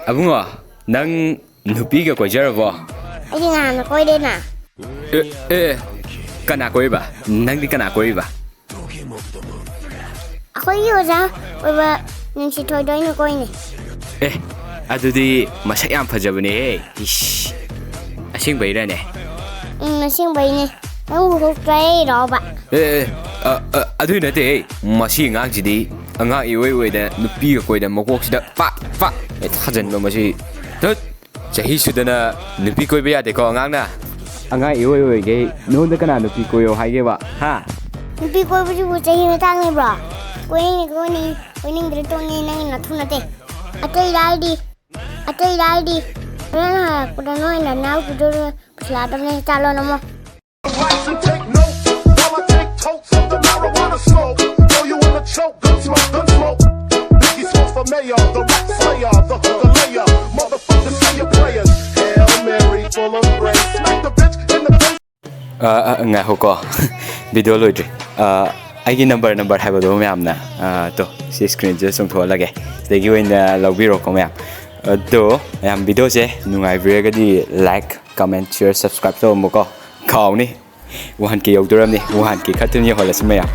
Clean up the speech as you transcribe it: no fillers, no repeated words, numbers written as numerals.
Abungo, nang nupi ka kojarabo. Aji ngana koi de na. Kana koi ba? Nang di kana koi ba? Akoi yoja, oba nang si toy doy na koi ni. Adudi masak yam fajabane. Ish. Asing bayra ne. Nasing bay ni. Nang huk try ro ba. Adu na te. Masi ngang jidi. Anga iwe da nupi ka koi da makok sida pa. Hajan ba masi. Tut. Jahi sudana nupi koi ba de ko ngang na. Anga iwe ge no da kana nupi koi yo hai ge ba. Ha. Nupi koi bu ju jahi na tang ni bro. Koi ni grito ni nang na thu na te. Atai daldi. Rana kuda no ina na kuda pusla tam ne chalo na mo. Nga hoko video loidri aigi number haibado mayam na to si screen je song thola ge degi oina lobiro ko mayam do mayam video je nungai virega di like comment share subscribe to mo ko kaw ni wahan ki yogduram ni wahan ki khatun ye hola mayam